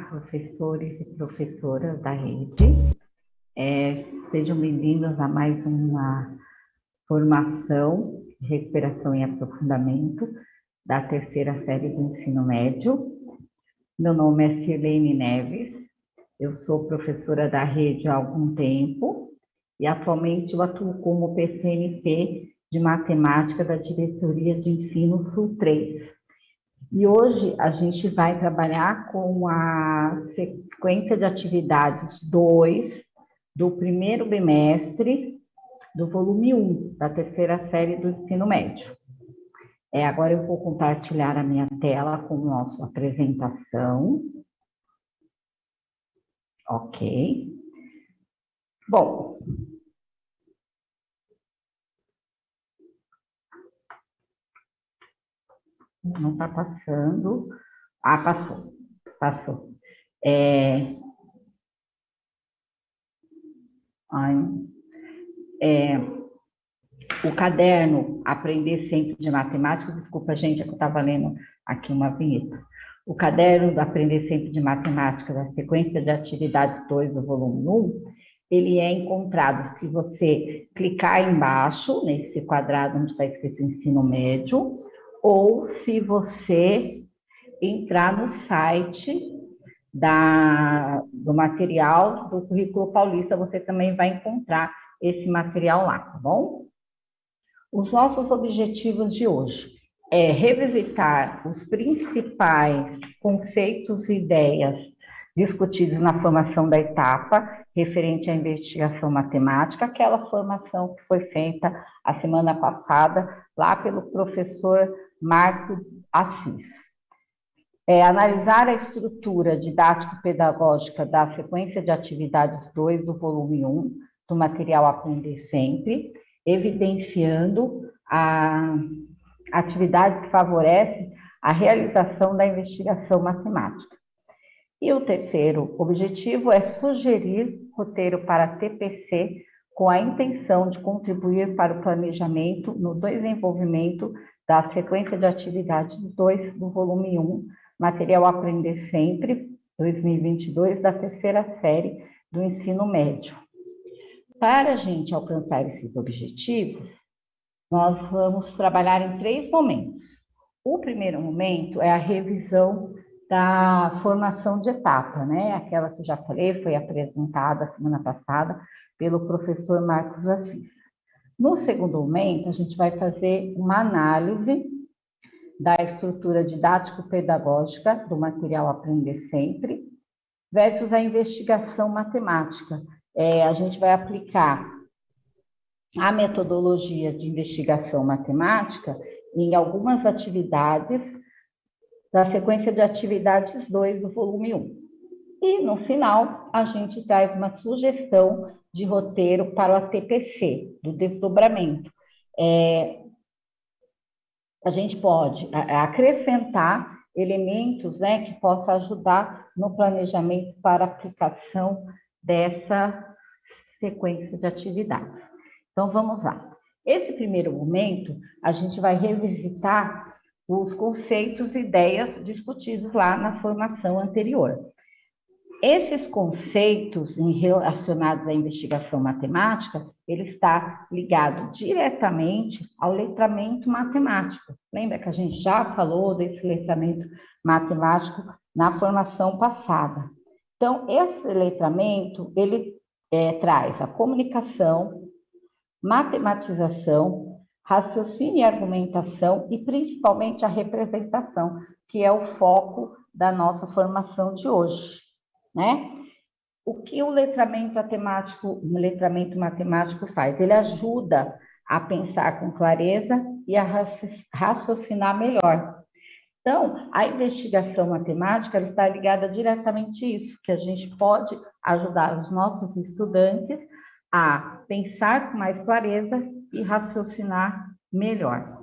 Olá, professores e professoras da rede. Sejam bem-vindos a mais uma formação de recuperação e aprofundamento da terceira série do ensino médio. Meu nome é Sirlene Neves, eu sou professora da rede há algum tempo e atualmente eu atuo como PCNP de matemática da Diretoria de Ensino Sul 3. E hoje a gente vai trabalhar com a sequência de atividades 2 do primeiro bimestre do volume 1 da terceira série do ensino médio. Agora eu vou compartilhar a minha tela com a nossa apresentação. Ok. Bom, não está passando. Ah, passou. Passou. O caderno Aprender Sempre de Matemática, desculpa, gente, é que eu estava lendo aqui uma vinheta. O caderno do Aprender Sempre de Matemática, da sequência de atividades 2 do volume 1, ele é encontrado se você clicar embaixo, nesse quadrado onde está escrito Ensino Médio, ou se você entrar no site do material do Currículo Paulista, você também vai encontrar esse material lá, tá bom? Os nossos objetivos de hoje é revisitar os principais conceitos e ideias discutidos na formação da etapa referente à investigação matemática, aquela formação que foi feita a semana passada lá pelo professor Marcos Assis. Analisar a estrutura didático-pedagógica da sequência de atividades 2 do volume 1 do material Aprender Sempre, evidenciando a atividade que favorece a realização da investigação matemática. E o terceiro objetivo é sugerir roteiro para TPC com a intenção de contribuir para o planejamento no desenvolvimento da sequência de atividades 2 do volume 1, material Aprender Sempre, 2022, da terceira série do ensino médio. Para a gente alcançar esses objetivos, nós vamos trabalhar em 3 momentos. O primeiro momento é a revisão da formação de etapa, né? Aquela que eu já falei, foi apresentada semana passada pelo professor Marcos Assis. No segundo momento, a gente vai fazer uma análise da estrutura didático-pedagógica do material Aprender Sempre versus a investigação matemática. A gente vai aplicar a metodologia de investigação matemática em algumas atividades da sequência de atividades 2 do volume 1. E, no final, a gente traz uma sugestão de roteiro para o ATPC, do desdobramento. A gente pode acrescentar elementos, né, que possam ajudar no planejamento para aplicação dessa sequência de atividades. Então, vamos lá. Esse primeiro momento, a gente vai revisitar os conceitos e ideias discutidos lá na formação anterior. Esses conceitos relacionados à investigação matemática, ele está ligado diretamente ao letramento matemático. Lembra que a gente já falou desse letramento matemático na formação passada? Então, esse letramento, ele traz a comunicação, matematização, raciocínio e argumentação e principalmente a representação, que é o foco da nossa formação de hoje, né? O que o letramento matemático faz? Ele ajuda a pensar com clareza e a raciocinar melhor. Então, a investigação matemática está ligada diretamente a isso, que a gente pode ajudar os nossos estudantes a pensar com mais clareza e raciocinar melhor.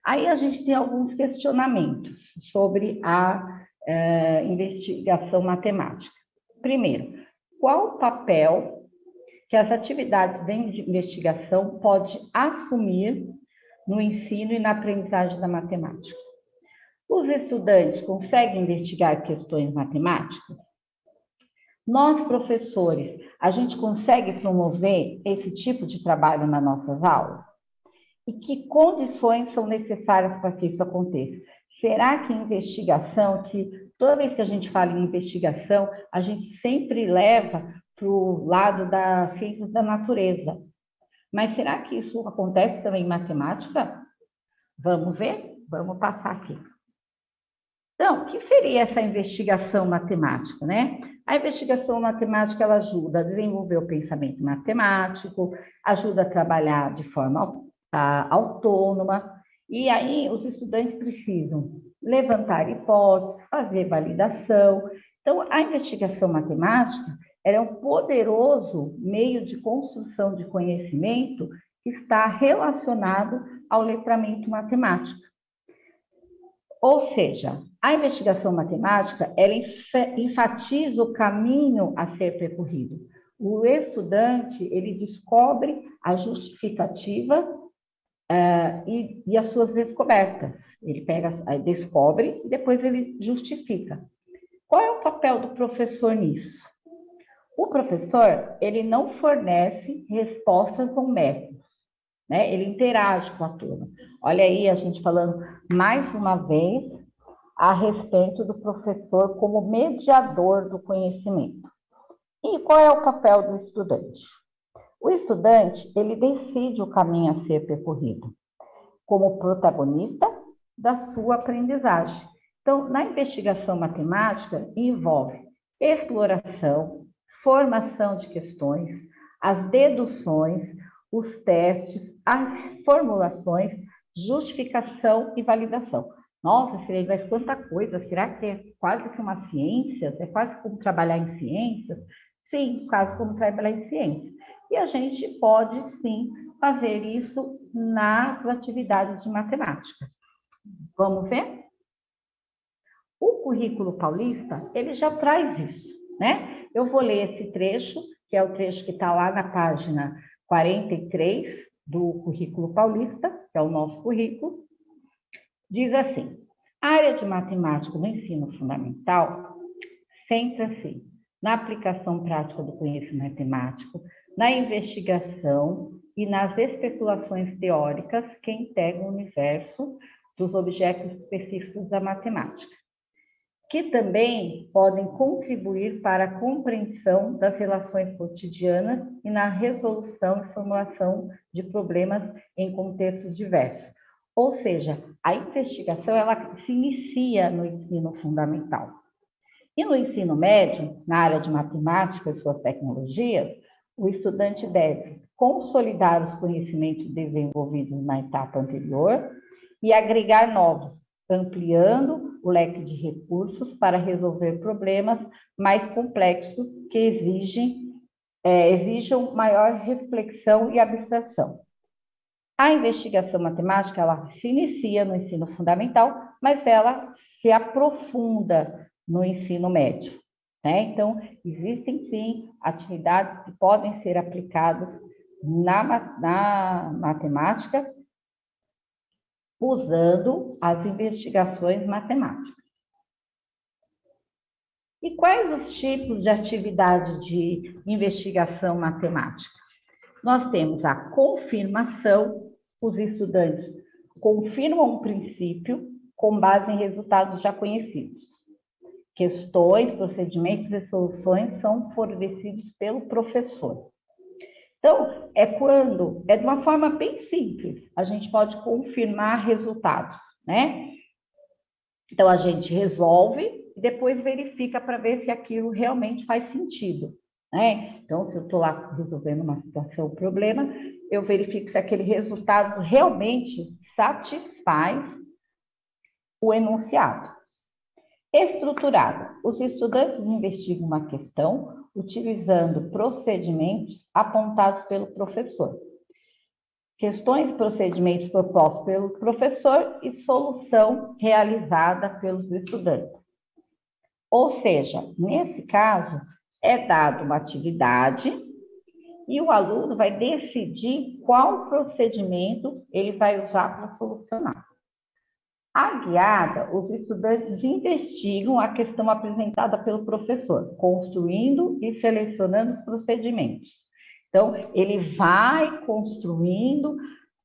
Aí a gente tem alguns questionamentos sobre a investigação matemática. Primeiro, qual o papel que as atividades de investigação podem assumir no ensino e na aprendizagem da matemática? Os estudantes conseguem investigar questões matemáticas? Nós, professores, a gente consegue promover esse tipo de trabalho nas nossas aulas? E que condições são necessárias para que isso aconteça? Será que investigação, que toda vez que a gente fala em investigação, a gente sempre leva para o lado das ciências da natureza. Mas será que isso acontece também em matemática? Vamos ver? Vamos passar aqui. Então, o que seria essa investigação matemática, né? A investigação matemática, ela ajuda a desenvolver o pensamento matemático, ajuda a trabalhar de forma autônoma, e aí os estudantes precisam levantar hipóteses, fazer validação. Então, a investigação matemática é um poderoso meio de construção de conhecimento que está relacionado ao letramento matemático. Ou seja, a investigação matemática, ela enfatiza o caminho a ser percorrido. O estudante, ele descobre a justificativa e as suas descobertas. Ele descobre e depois ele justifica. Qual é o papel do professor nisso? O professor, ele não fornece respostas ou métodos, né? Ele interage com a turma. Olha aí a gente falando mais uma vez a respeito do professor como mediador do conhecimento. E qual é o papel do estudante? O estudante, ele decide o caminho a ser percorrido, como protagonista da sua aprendizagem. Então, na investigação matemática, envolve exploração, formação de questões, as deduções, os testes, as formulações, justificação e validação. Nossa, Sirene, mas quanta coisa! Será que é quase que uma ciência? É quase como trabalhar em ciências? Sim, quase como trabalhar em ciências. E a gente pode, sim, fazer isso nas atividades de matemática. Vamos ver? O currículo paulista, ele já traz isso, né? Eu vou ler esse trecho, que é o trecho que está lá na página 43 do currículo paulista, que é o nosso currículo. Diz assim: a área de matemática no ensino fundamental centra-se na aplicação prática do conhecimento matemático, na investigação e nas especulações teóricas que integram o universo dos objetos específicos da matemática, que também podem contribuir para a compreensão das relações cotidianas e na resolução e formulação de problemas em contextos diversos. Ou seja, a investigação ela se inicia no ensino fundamental. E no ensino médio, na área de matemática e suas tecnologias, o estudante deve consolidar os conhecimentos desenvolvidos na etapa anterior e agregar novos, ampliando o leque de recursos para resolver problemas mais complexos que exijam maior reflexão e abstração. A investigação matemática ela se inicia no ensino fundamental, mas ela se aprofunda no ensino médio, né? Então, existem sim atividades que podem ser aplicadas na matemática usando as investigações matemáticas. E quais os tipos de atividade de investigação matemática? Nós temos a confirmação, os estudantes confirmam um princípio com base em resultados já conhecidos. Questões, procedimentos e soluções são fornecidos pelo professor. Então, é de uma forma bem simples, a gente pode confirmar resultados, né? Então, a gente resolve e depois verifica para ver se aquilo realmente faz sentido, né? Então, se eu estou lá resolvendo uma situação, um problema, eu verifico se aquele resultado realmente satisfaz o enunciado. Estruturada. Os estudantes investigam uma questão utilizando procedimentos apontados pelo professor. Questões e procedimentos propostos pelo professor e solução realizada pelos estudantes. Ou seja, nesse caso, é dada uma atividade e o aluno vai decidir qual procedimento ele vai usar para solucionar. A guiada, os estudantes investigam a questão apresentada pelo professor, construindo e selecionando os procedimentos. Então, ele vai construindo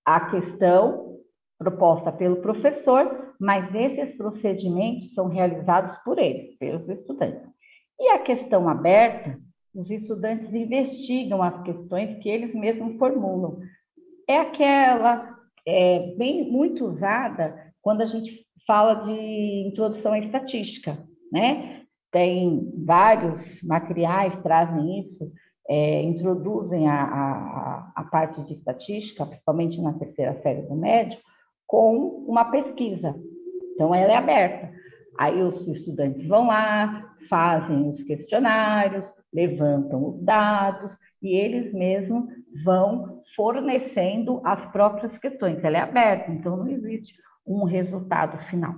a questão proposta pelo professor, mas esses procedimentos são realizados por eles, pelos estudantes. E a questão aberta, os estudantes investigam as questões que eles mesmos formulam. É aquela bem muito usada quando a gente fala de introdução à estatística, né? Tem vários materiais que trazem isso, introduzem a parte de estatística, principalmente na terceira série do médio, com uma pesquisa. Então, ela é aberta. Aí os estudantes vão lá, fazem os questionários, levantam os dados e eles mesmos vão fornecendo as próprias questões. Ela é aberta, então não existe um resultado final.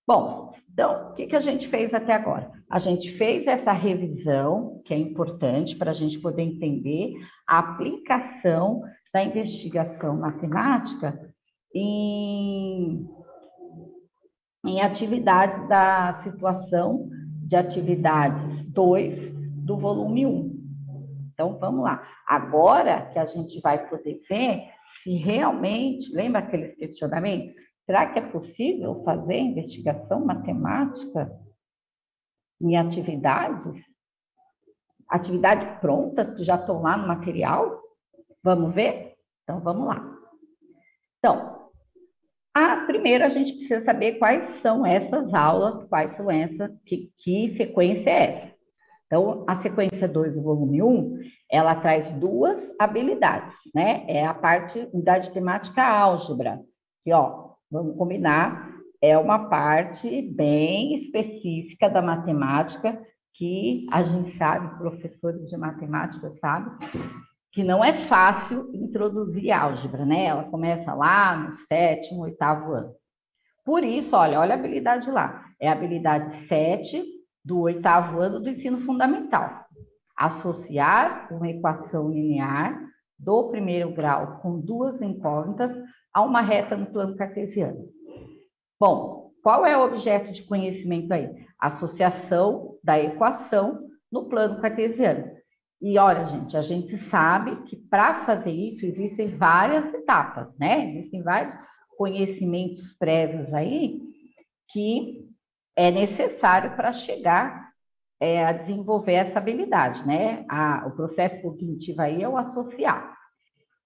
Bom, então, o que a gente fez até agora? A gente fez essa revisão, que é importante para a gente poder entender a aplicação da investigação matemática em atividades da situação de atividades 2 do volume 1. Então, vamos lá. Agora que a gente vai poder ver se realmente, lembra aqueles questionamentos? Será que é possível fazer investigação matemática em atividades? Atividades prontas que já estão lá no material? Vamos ver? Então, vamos lá. Então, primeiro a gente precisa saber quais são essas aulas, quais são essas, que sequência é essa. Então, a sequência 2 do volume 1, ela traz duas habilidades, né? É a parte unidade temática álgebra, que, ó, vamos combinar, é uma parte bem específica da matemática, que a gente sabe, professores de matemática sabem, que não é fácil introduzir álgebra, né? Ela começa lá no 7º, 8º ano. Por isso, olha a habilidade lá. É a habilidade 7 do 8º ano do ensino fundamental. Associar uma equação linear do primeiro grau com duas incógnitas a uma reta no plano cartesiano. Bom, qual é o objeto de conhecimento aí? Associação da equação no plano cartesiano. E olha, gente, a gente sabe que para fazer isso existem várias etapas, né? Existem vários conhecimentos prévios aí que é necessário para chegar a desenvolver essa habilidade, né? O processo cognitivo aí é o associar.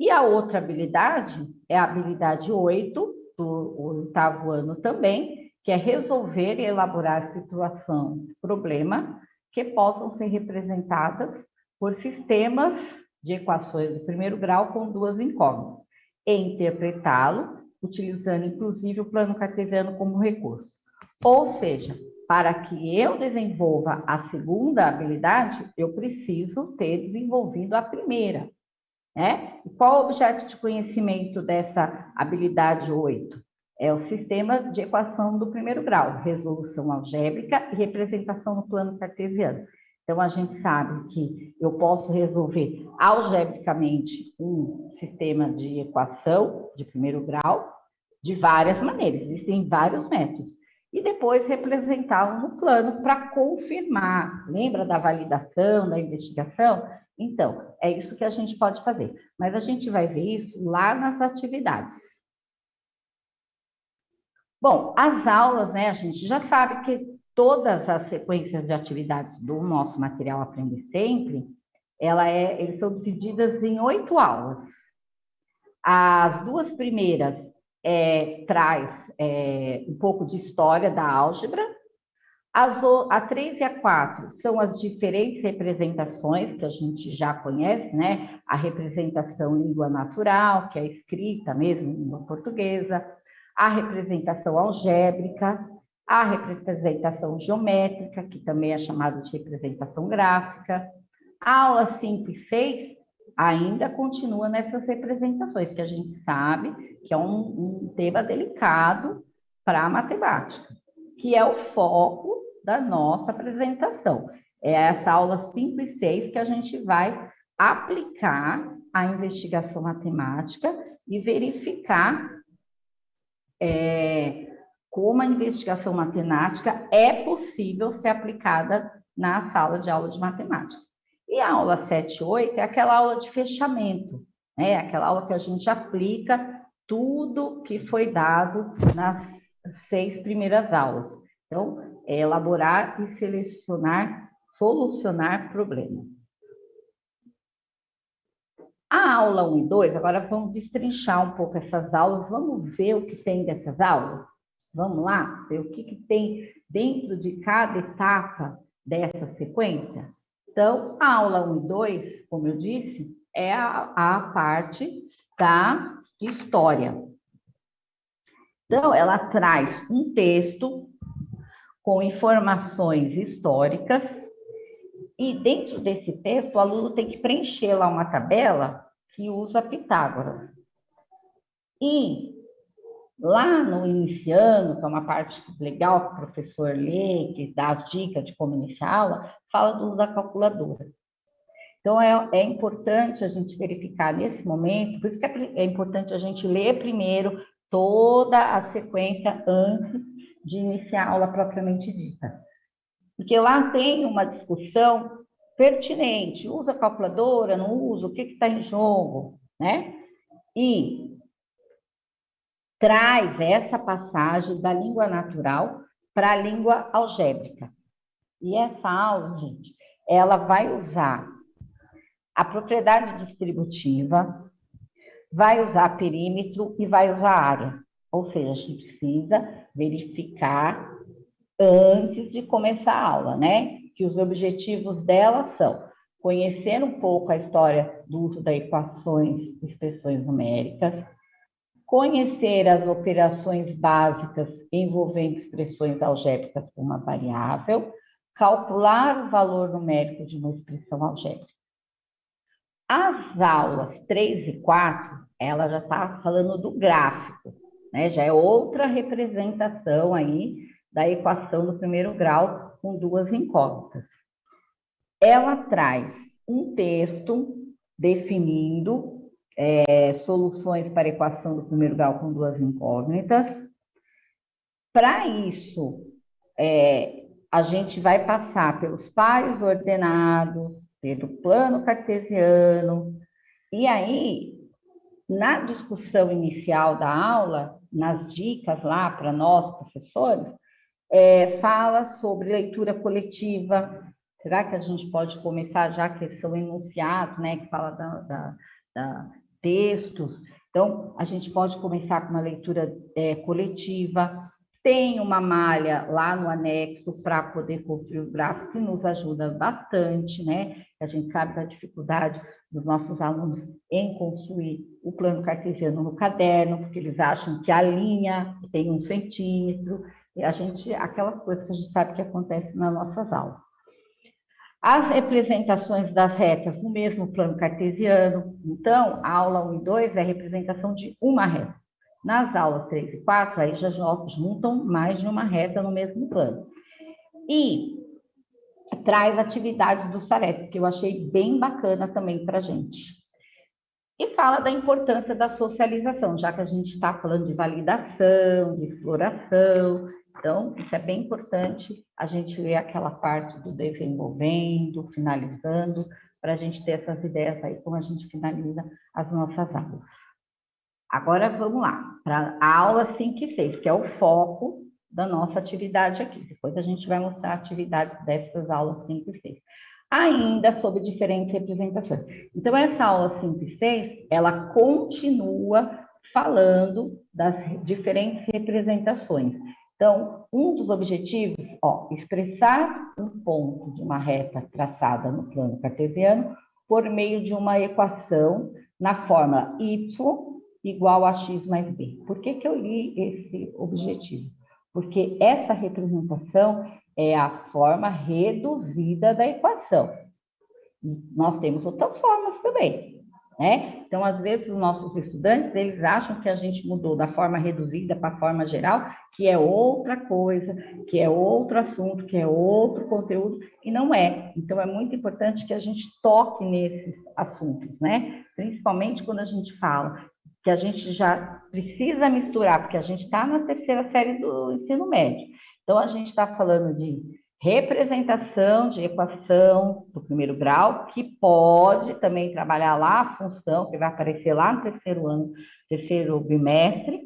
E a outra habilidade é a habilidade 8, do 8º ano também, que é resolver e elaborar situação, problema, que possam ser representadas por sistemas de equações do primeiro grau com duas incógnitas, e interpretá-lo, utilizando inclusive o plano cartesiano como recurso. Ou seja, para que eu desenvolva a segunda habilidade, eu preciso ter desenvolvido a primeira, né? E qual o objeto de conhecimento dessa habilidade 8? É o sistema de equação do primeiro grau, resolução algébrica e representação no plano cartesiano. Então, a gente sabe que eu posso resolver algebricamente um sistema de equação de primeiro grau de várias maneiras, existem vários métodos. E depois representá-lo no plano para confirmar. Lembra da validação, da investigação? Então, é isso que a gente pode fazer. Mas a gente vai ver isso lá nas atividades. Bom, as aulas, né, a gente já sabe que todas as sequências de atividades do nosso material Aprender Sempre, eles são divididas em 8 aulas. As duas primeiras traz um pouco de história da álgebra. A 3 e a 4 são as diferentes representações que a gente já conhece, né? A representação língua natural, que é escrita mesmo em língua portuguesa, a representação algébrica, a representação geométrica, que também é chamada de representação gráfica. A aula 5 e 6 ainda continua nessas representações, que a gente sabe que é um tema delicado para a matemática, que é o foco da nossa apresentação. É essa aula 5 e 6 que a gente vai aplicar a investigação matemática e verificar como a investigação matemática é possível ser aplicada na sala de aula de matemática. E a aula 7 e 8 é aquela aula de fechamento, né? Aquela aula que a gente aplica tudo que foi dado nas 6 primeiras aulas. Então, é elaborar e solucionar problemas. A aula 1 e 2, agora vamos destrinchar um pouco essas aulas, vamos ver o que tem dessas aulas? Vamos lá, ver o que tem dentro de cada etapa dessa sequência? Então, a aula 1 e 2, como eu disse, é a parte da história. Então, ela traz um texto com informações históricas e dentro desse texto o aluno tem que preencher lá uma tabela que usa Pitágoras. E lá no iniciando, que é uma parte legal que o professor lê, que dá as dicas de como iniciar a aula, fala do uso da calculadora. Então, é importante a gente verificar nesse momento, por isso que é importante a gente ler primeiro toda a sequência antes de iniciar a aula propriamente dita. Porque lá tem uma discussão pertinente, usa a calculadora, não usa, o que está em jogo, né? E traz essa passagem da língua natural para a língua algébrica. E essa aula, gente, ela vai usar a propriedade distributiva, vai usar perímetro e vai usar área. Ou seja, a gente precisa verificar antes de começar a aula, né? Que os objetivos dela são conhecer um pouco a história do uso das equações e expressões numéricas, conhecer as operações básicas envolvendo expressões algébricas com uma variável, calcular o valor numérico de uma expressão algébrica. As aulas 3 e 4, ela já está falando do gráfico, né? Já é outra representação aí da equação do primeiro grau com duas incógnitas. Ela traz um texto definindo soluções para a equação do primeiro grau com duas incógnitas. Para isso, a gente vai passar pelos pares ordenados, pelo plano cartesiano, e aí, na discussão inicial da aula, nas dicas lá para nós, professores, fala sobre leitura coletiva. Será que a gente pode começar, já que são enunciados, né, que fala da textos? Então, a gente pode começar com uma leitura coletiva. Tem uma malha lá no anexo para poder construir o gráfico, que nos ajuda bastante, né? A gente sabe da dificuldade dos nossos alunos em construir o plano cartesiano no caderno, porque eles acham que a linha tem 1 centímetro, e aquelas coisas que a gente sabe que acontecem nas nossas aulas. As representações das retas no mesmo plano cartesiano. Então, a aula 1 e 2 é a representação de uma reta. Nas aulas 3 e 4, aí já juntam mais de uma reta no mesmo plano. E traz atividades dos tarefas, que eu achei bem bacana também para a gente. E fala da importância da socialização, já que a gente está falando de validação, de exploração. Então, isso é bem importante a gente ler aquela parte do desenvolvendo, finalizando, para a gente ter essas ideias aí, como a gente finaliza as nossas aulas. Agora, vamos lá, para a aula 5 e 6, que é o foco da nossa atividade aqui. Depois a gente vai mostrar a atividade dessas aulas 5 e 6. Ainda sobre diferentes representações. Então, essa aula 5 e 6, ela continua falando das diferentes representações. Então, um dos objetivos, expressar um ponto de uma reta traçada no plano cartesiano por meio de uma equação na fórmula y igual a x mais b. Por que eu li esse objetivo? Porque essa representação é a forma reduzida da equação. Nós temos outras formas também, né? Então, às vezes, os nossos estudantes, eles acham que a gente mudou da forma reduzida para a forma geral, que é outra coisa, que é outro assunto, que é outro conteúdo, e não é. Então, é muito importante que a gente toque nesses assuntos, né? Principalmente quando a gente fala que a gente já precisa misturar, porque a gente está na terceira série do ensino médio. Então, a gente está falando de representação de equação do primeiro grau, que pode também trabalhar lá a função, que vai aparecer lá no terceiro ano, terceiro bimestre,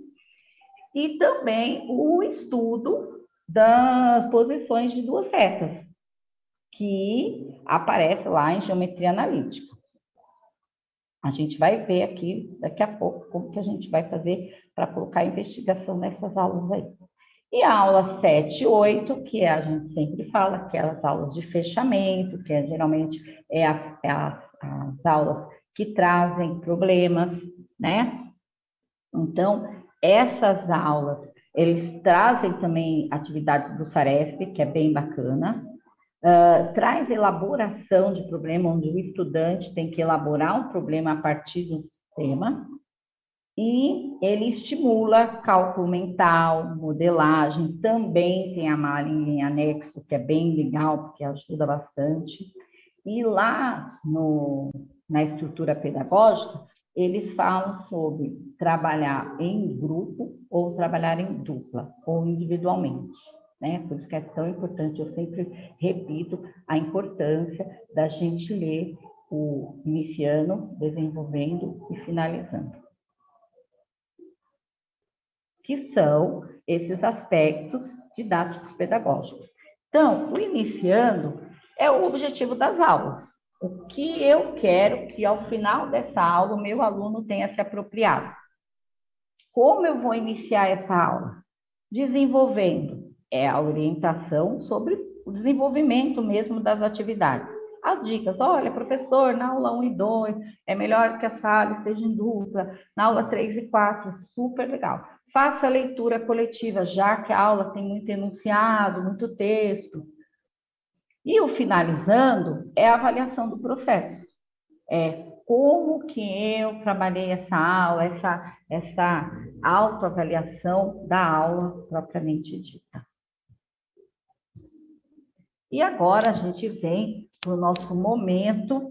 e também o estudo das posições de duas retas, que aparece lá em geometria analítica. A gente vai ver aqui, daqui a pouco, como que a gente vai fazer para colocar a investigação nessas aulas aí. E a aula 7 e 8, que a gente sempre fala, aquelas aulas de fechamento, que geralmente as aulas que trazem problemas, né? Então, essas aulas, eles trazem também atividades do Saresp, que é bem bacana, traz elaboração de problema, onde o estudante tem que elaborar um problema a partir do sistema, e ele estimula cálculo mental, modelagem, também tem a malha em anexo, que é bem legal, porque ajuda bastante. E lá na estrutura pedagógica, eles falam sobre trabalhar em grupo ou trabalhar em dupla, ou individualmente. Né? Por isso que é tão importante, eu sempre repito a importância da gente ler o iniciando, desenvolvendo e finalizando, que são esses aspectos didáticos pedagógicos. Então, o iniciando é o objetivo das aulas. O que eu quero que ao final dessa aula o meu aluno tenha se apropriado. Como eu vou iniciar essa aula? Desenvolvendo a orientação sobre o desenvolvimento mesmo das atividades. As dicas, olha, professor, na aula 1 e 2, é melhor que a sala esteja em dupla, na aula 3 e 4, super legal. Faça a leitura coletiva, já que a aula tem muito enunciado, muito texto. E o finalizando é a avaliação do processo. Como que eu trabalhei essa aula, essa autoavaliação da aula propriamente dita. E agora a gente vem para o nosso momento,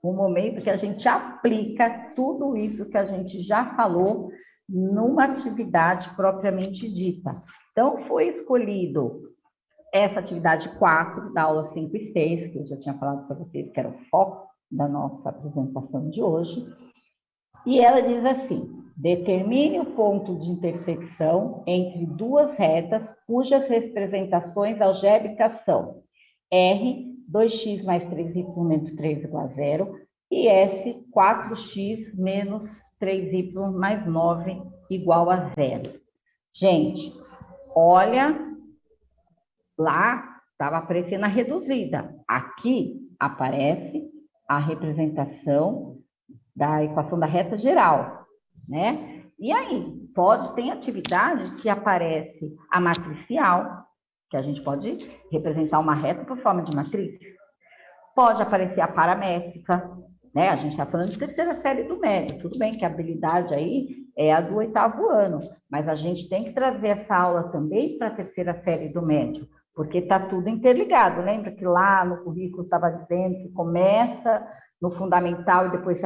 o momento que a gente aplica tudo isso que a gente já falou numa atividade propriamente dita. Então, foi escolhido essa atividade 4 da aula 5 e 6, que eu já tinha falado para vocês, que era o foco da nossa apresentação de hoje. E ela diz assim: determine o ponto de intersecção entre duas retas cujas representações algébricas são R, 2x mais 3y menos 3 igual a 0, e S, 4x menos 3y mais 9 igual a 0. Gente, olha, lá estava aparecendo a reduzida. Aqui aparece a representação da equação da reta geral, né? E aí, tem atividade que aparece a matricial, que a gente pode representar uma reta por forma de matriz. Pode aparecer a paramétrica, né? A gente está falando de terceira série do médio. Tudo bem que a habilidade aí é a do 8º ano, mas a gente tem que trazer essa aula também para a terceira série do médio, porque está tudo interligado. Lembra que lá no currículo estava dizendo que começa no fundamental e depois se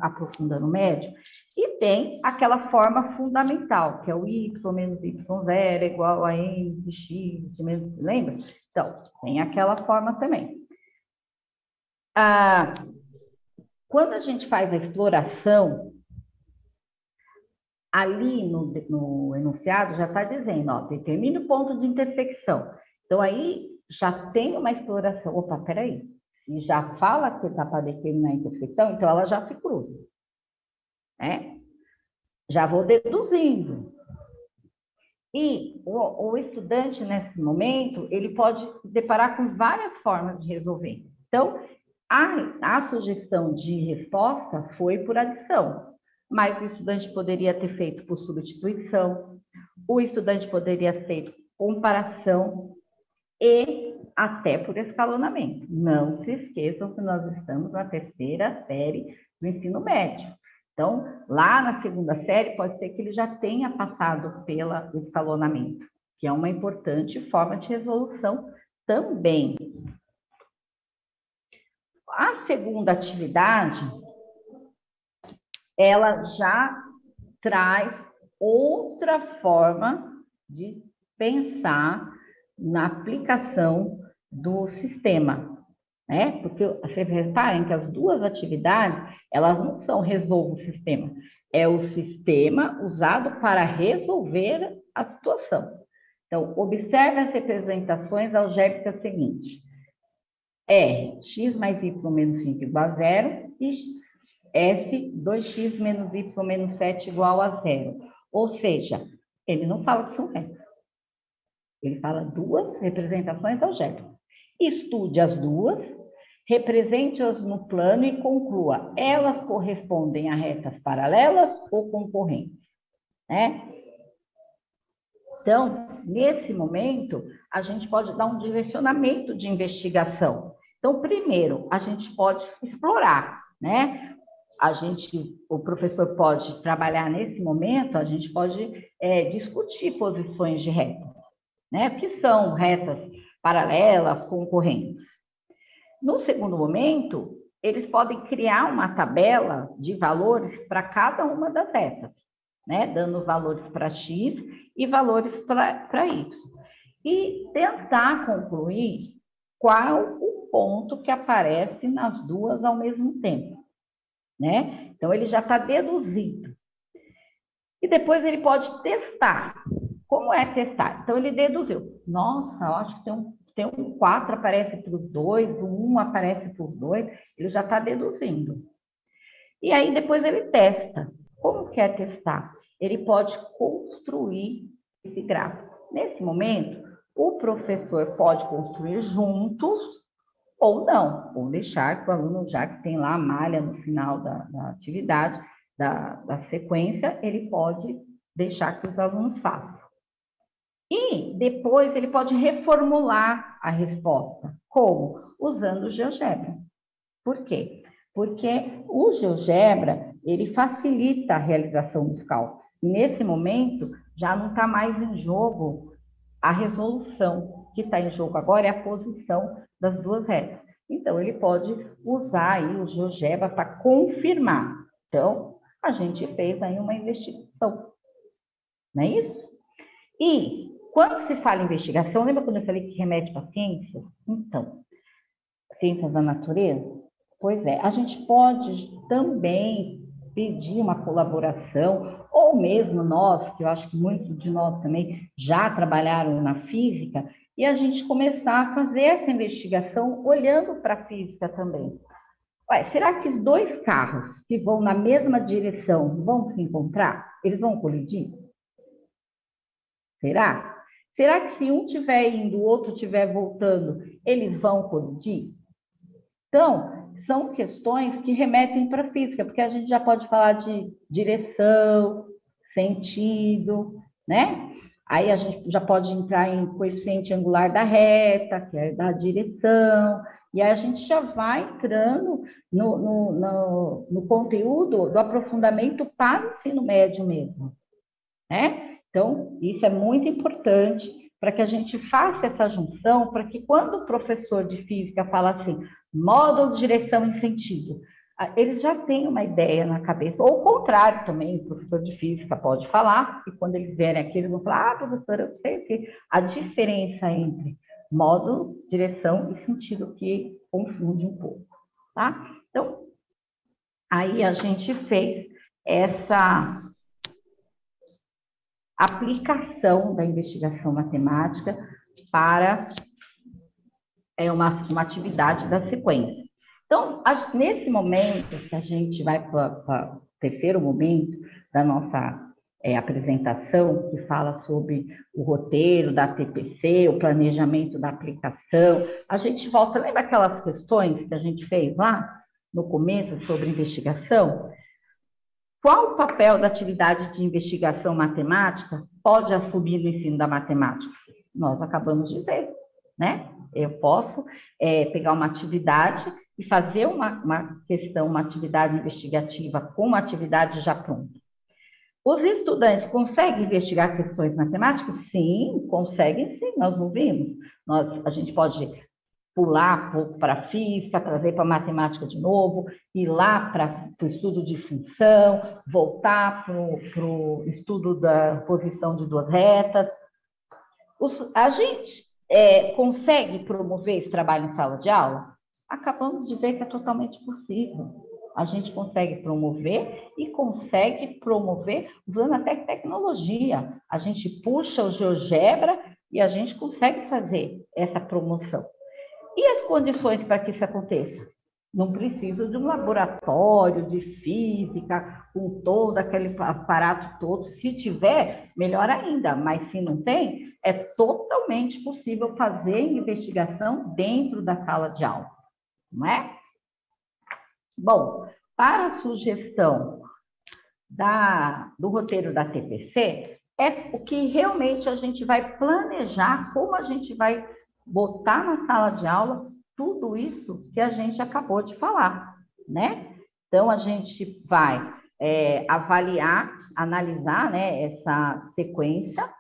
aprofunda no médio? E tem aquela forma fundamental, que é o y menos y0 é igual a m de x, menos, lembra? Então, tem aquela forma também. Quando a gente faz a exploração, ali no enunciado já está dizendo, ó, determine o ponto de intersecção. Então, aí já tem uma exploração. Opa, peraí. E já fala que está para determinar a intersecção, então ela já se cruza. Né? Já vou deduzindo. E o estudante, nesse momento, ele pode se deparar com várias formas de resolver. Então, a sugestão de resposta foi por adição, mas o estudante poderia ter feito por substituição, o estudante poderia ter feito comparação e até por escalonamento. Não se esqueçam que nós estamos na terceira série do ensino médio. Então, lá na segunda série, pode ser que ele já tenha passado pelo escalonamento, que é uma importante forma de resolução também. A segunda atividade, ela já traz outra forma de pensar na aplicação do sistema, né? Porque vocês reparem que as duas atividades, elas não são resolva o sistema, é o sistema usado para resolver a situação. Então, observe as representações algébricas seguintes. X mais Y menos 5 igual a 0 e F 2x menos Y menos 7 igual a 0. Ou seja, ele não fala que são retas. Ele fala duas representações algébricas. Estude as duas, represente-as no plano e conclua. Elas correspondem a retas paralelas ou concorrentes, né? Então, nesse momento, a gente pode dar um direcionamento de investigação. Então, primeiro, a gente pode explorar, né? O professor pode trabalhar nesse momento, a gente pode discutir posições de retas, né? Que são retas paralelas, concorrentes. No segundo momento, eles podem criar uma tabela de valores para cada uma das retas, né? Dando valores para X e valores para Y. E tentar concluir qual o ponto que aparece nas duas ao mesmo tempo, né? Então, ele já está deduzido. E depois ele pode testar. Como é testar? Então, ele deduziu. Nossa, eu acho que tem um 4 aparece para os 2, o 1 aparece para os 2, ele já está deduzindo. E aí, depois ele testa. Como que é testar? Ele pode construir esse gráfico. Nesse momento, o professor pode construir juntos ou não, ou deixar que o aluno, já que tem lá a malha no final da atividade, da sequência, ele pode deixar que os alunos façam. E depois ele pode reformular a resposta. Como? Usando o GeoGebra. Por quê? Porque o GeoGebra, ele facilita a realização dos cálculos. Nesse momento, já não está mais em jogo a resolução. O que está em jogo agora é a posição das duas retas. Então, ele pode usar aí o GeoGebra para confirmar. Então, a gente fez aí uma investigação. Não é isso? E, quando se fala em investigação, lembra quando eu falei que remete para ciências? Então, ciências da natureza? Pois é, a gente pode também pedir uma colaboração, ou mesmo nós, que eu acho que muitos de nós também já trabalharam na física, e a gente começar a fazer essa investigação olhando para a física também. Ué, será que dois carros que vão na mesma direção vão se encontrar? Eles vão colidir? Será? Será que se um estiver indo, o outro estiver voltando, eles vão colidir? Então, são questões que remetem para a física, porque a gente já pode falar de direção, sentido, né? Aí a gente já pode entrar em coeficiente angular da reta, que é da direção, e aí a gente já vai entrando no conteúdo do aprofundamento para o ensino médio mesmo, né? Então, isso é muito importante para que a gente faça essa junção, para que quando o professor de física fala assim, módulo de direção e sentido, eles já têm uma ideia na cabeça, ou o contrário também, o professor de física pode falar, e quando eles vierem aqui, eles vão falar, professor, eu sei que a diferença entre módulo, direção e sentido que confunde um pouco, tá? Então, aí a gente fez essa aplicação da investigação matemática para uma atividade da sequência. Então, nesse momento que a gente vai para o terceiro momento da nossa apresentação, que fala sobre o roteiro da TPC, o planejamento da aplicação, a gente volta, lembra aquelas questões que a gente fez lá no começo sobre investigação? Qual o papel da atividade de investigação matemática pode assumir no ensino da matemática? Nós acabamos de ver. né? Eu posso pegar uma atividade e fazer uma atividade investigativa com uma atividade já pronta. Os estudantes conseguem investigar questões matemáticas? Sim, conseguem sim, nós não vimos. A gente pode pular um pouco para a física, trazer para a matemática de novo, ir lá para o estudo de função, voltar para o estudo da posição de duas retas. A gente consegue promover esse trabalho em sala de aula? Acabamos de ver que é totalmente possível. A gente consegue promover e consegue promover usando até tecnologia. A gente puxa o GeoGebra e a gente consegue fazer essa promoção. E as condições para que isso aconteça? Não preciso de um laboratório de física com todo aquele aparato todo. Se tiver, melhor ainda, mas se não tem, é totalmente possível fazer investigação dentro da sala de aula, não é? Bom, para a sugestão do roteiro da TPC, é o que realmente a gente vai planejar, como a gente vai botar na sala de aula tudo isso que a gente acabou de falar, né? Então, a gente vai avaliar, analisar, né, essa sequência.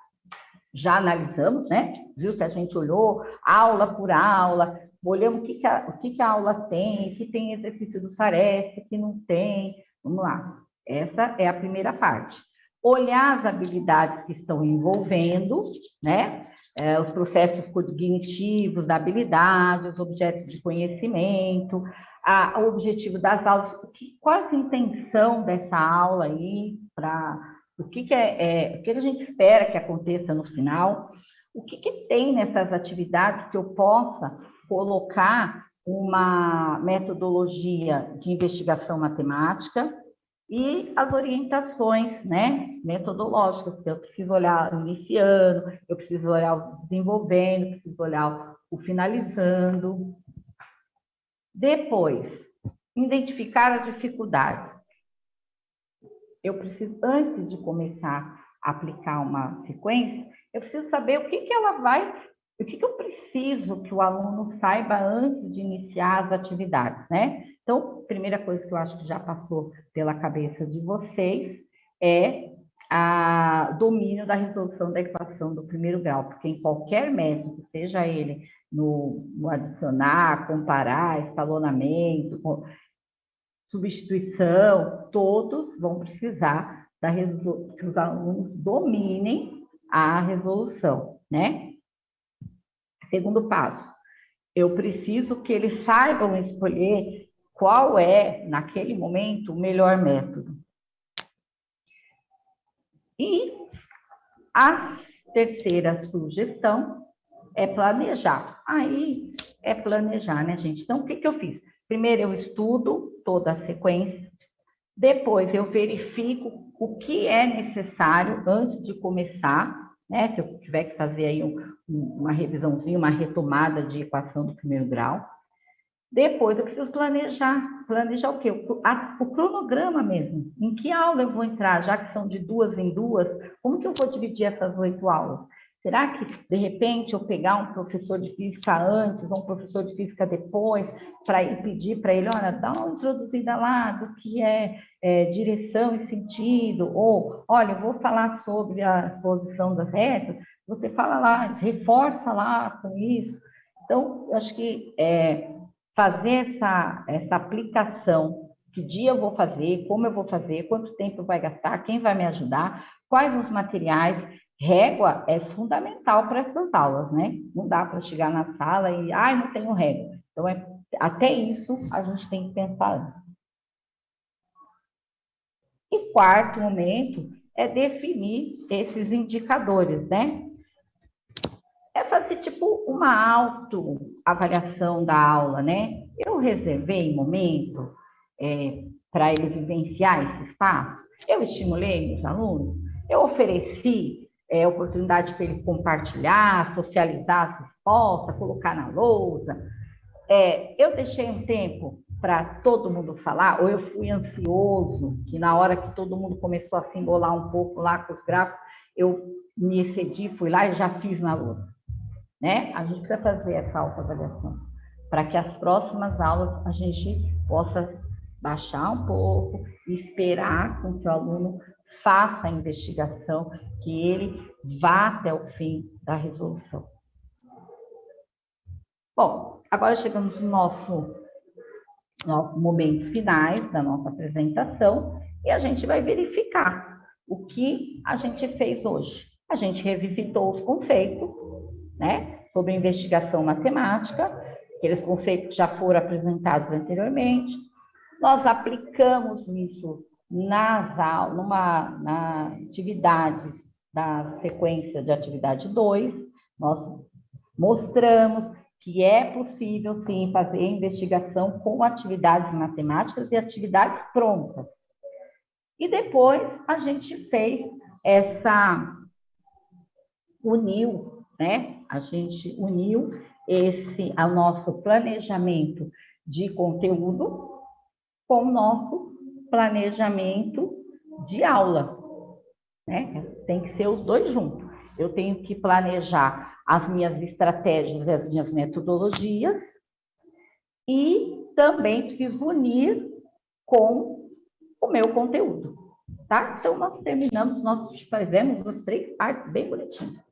Já analisamos, né? Viu que a gente olhou aula por aula, olhamos o que a aula tem, que tem exercício do Saresc, que não tem. Vamos lá. Essa é a primeira parte. Olhar as habilidades que estão envolvendo, né? Os processos cognitivos da habilidade, os objetos de conhecimento, o objetivo das aulas, qual a intenção dessa aula aí, o que a gente espera que aconteça no final, o que tem nessas atividades que eu possa colocar uma metodologia de investigação matemática, e as orientações, né, metodológicas, que eu preciso olhar o iniciando, eu preciso olhar o desenvolvendo, eu preciso olhar o finalizando. Depois, identificar a dificuldade. Eu preciso, antes de começar a aplicar uma sequência, eu preciso saber o que eu preciso que o aluno saiba antes de iniciar as atividades, né? Então, a primeira coisa que eu acho que já passou pela cabeça de vocês é o domínio da resolução da equação do primeiro grau, porque em qualquer método, seja ele no adicionar, comparar, escalonamento, substituição, todos vão precisar que os alunos dominem a resolução, né? Segundo passo, eu preciso que eles saibam escolher qual é, naquele momento, o melhor método. E a terceira sugestão é planejar. Aí é planejar, né, gente? Então, o que eu fiz? Primeiro, eu estudo toda a sequência. Depois, eu verifico o que é necessário antes de começar, né? Se eu tiver que fazer aí uma revisãozinha, uma retomada de equação do primeiro grau. Depois, eu preciso planejar. Planejar o quê? O cronograma mesmo. Em que aula eu vou entrar? Já que são de 2 em 2, como que eu vou dividir essas 8 aulas? Será que, de repente, eu pegar um professor de física antes, ou um professor de física depois, para ir pedir para ele, olha, dá uma introduzida lá do que é direção e sentido, ou, olha, eu vou falar sobre a posição das retas, você fala lá, reforça lá com isso. Então, eu acho que fazer essa aplicação, que dia eu vou fazer, como eu vou fazer, quanto tempo vai gastar, quem vai me ajudar, quais os materiais. Régua é fundamental para essas aulas, né? Não dá para chegar na sala e, não tenho régua. Então, até isso a gente tem que pensar antes. E quarto momento é definir esses indicadores, né? É fazer tipo uma autoavaliação da aula, né? Eu reservei momento para ele vivenciar esse espaço, eu estimulei meus alunos, eu ofereci oportunidade para ele compartilhar, socializar as respostas, colocar na lousa. Eu deixei um tempo para todo mundo falar, ou eu fui ansioso, que na hora que todo mundo começou a se embolar um pouco lá com os gráficos, eu me excedi, fui lá e já fiz na lousa. né? A gente precisa fazer essa autoavaliação para que as próximas aulas a gente possa baixar um pouco e esperar com que o aluno faça a investigação, que ele vá até o fim da resolução. Bom, agora chegamos no nosso momento finais da nossa apresentação e a gente vai verificar o que a gente fez hoje. A gente revisitou os conceitos, né, sobre investigação matemática, aqueles conceitos que já foram apresentados anteriormente. Nós aplicamos isso nas atividades da sequência de atividade 2, nós mostramos que é possível, sim, fazer investigação com atividades matemáticas e atividades prontas. E depois a gente fez uniu, né? A gente uniu ao nosso planejamento de conteúdo com o nosso planejamento de aula, né? Tem que ser os dois juntos. Eu tenho que planejar as minhas estratégias e as minhas metodologias e também preciso unir com o meu conteúdo, tá? Então, nós fizemos as 3 partes bem bonitinhas.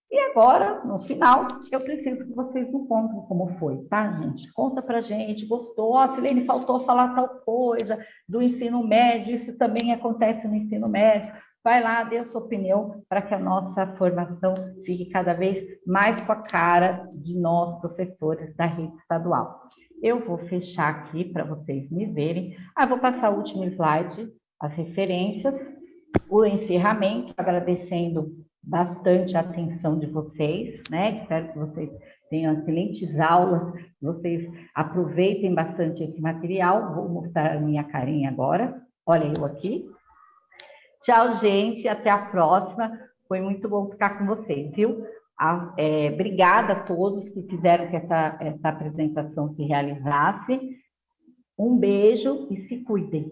E agora, no final, eu preciso que vocês me contem como foi, tá, gente? Conta pra gente, gostou? Ó, Silene, faltou falar tal coisa do ensino médio, isso também acontece no ensino médio. Vai lá, dê a sua opinião para que a nossa formação fique cada vez mais com a cara de nós, professores da rede estadual. Eu vou fechar aqui para vocês me verem. Vou passar o último slide, as referências, o encerramento, agradecendo bastante a atenção de vocês, né? Espero que vocês tenham excelentes aulas, vocês aproveitem bastante esse material. Vou mostrar a minha carinha agora. Olha eu aqui. Tchau, gente, até a próxima. Foi muito bom ficar com vocês, viu? Obrigada a todos que fizeram que essa apresentação se realizasse. Um beijo e se cuidem.